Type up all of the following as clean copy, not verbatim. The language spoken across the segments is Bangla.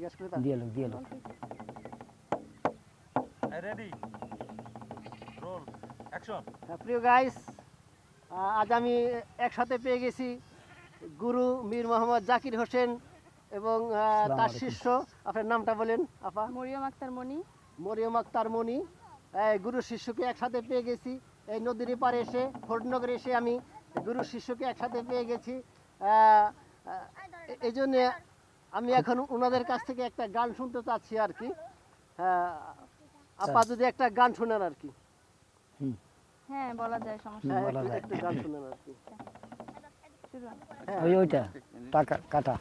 জিজ্ঞাসা করে দাও। দিয়ে লোক রেডি রোল অ্যাকশন। প্রিয় গাইস, আজ আমি একসাথে পেয়ে গেছি গুরু মীর মোহাম্মদ জাকির হোসেন এবং তার শিষ্য। আপনার নামটা বলেন আপা। মরিয়ম আক্তার মনি। মরিয়ম আক্তার মনি। গুরু শিষ্যকে একসাথে পেয়ে গেছি এই নদীর পাড়ে এসে, ফরিদনগরে এসে আমি গুরু শিষ্যকে একসাথে পেয়ে গেছি। এই জন্যে আমি এখন ওনাদের কাছ থেকে একটা গান শুনতে চাচ্ছি আর কি। আপা যদি একটা গান শোনেন আর কি। হ্যাঁ বলা যায়, সমস্যা হ্যাঁ, নেই। বলা যায়। একটু গান শোনেন আর কি। শুরু হয়। হ্যাঁ, ওইটা টাকা কাটা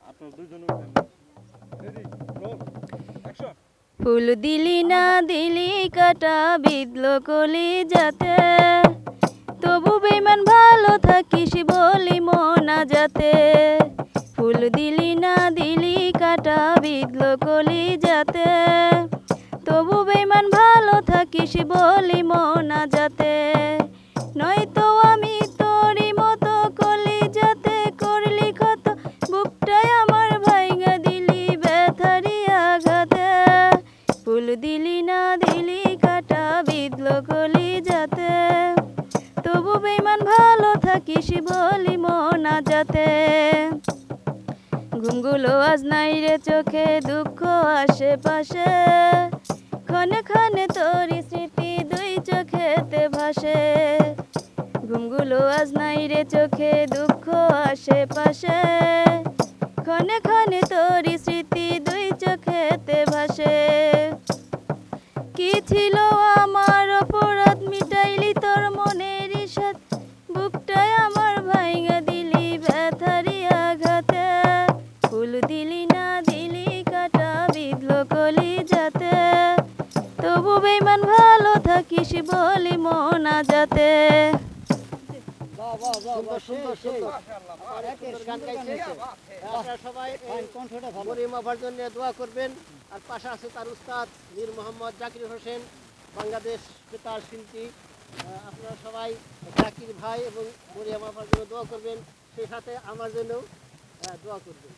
আপনারা দুইজন রেডি রোল অ্যাকশন। ফুল দিলি না দিলি কাটা বিদলো কলি যাতে, তবু বেমান ভালো থাকিস বলি মনা যাতে। ফুল দিলি না দিলি কাটা বিদলো কলি যাতে, তবু বেমান ভালো থাকিস বলি মনা যাতে। নয়তো আমি তোরই মতো কলি যাতে করলি ক্ষত, বুকটাই আমার ভাইঙা দিলি ব্যথারি আঘাতে। ফুল দিলি না দিলি কাটা বিদলো কলি যাতে, তবু বেমান ভালো থাকিস বলি মনা যাতে। ঘুমগুলো আজ নাই রে চোখে, দুঃখ আশেপাশে, ক্ষণে ক্ষণে তোরই স্মৃতি দুই চোখেতে ভাসে। ঘুমগুলো আজ নাই রে চোখে, দুঃখ আশেপাশে, ক্ষণে ক্ষণে তোরই স্মৃতি দুই চোখেতে ভাসে। কি ছিল আমার অপরাধ মিটাইলি তোর মনের ইসাদ, বুকটায় আমার ভাইঙা দিলি ব্যথারি আঘাতে। ফুল দিলি না দিলি কাটা বিদলো কলি যাতে, তবু বেমান ভালো থাকিস বলি মনা যাতে। সুন্দর সুন্দর সুন্দর। সুন্দর গান গাইছে। আপনারা সবাই মরিয়ম আপার জন্য দোয়া করবেন। আর পাশে আছে তার উস্তাদ মীর মোহাম্মদ জাকির হোসেন, বাংলাদেশ বেতার শিল্পী। আপনারা সবাই জাকির ভাই এবং মরিয়ম আপার জন্য দোয়া করবেন, সেই সাথে আমার জন্য দোয়া করবেন।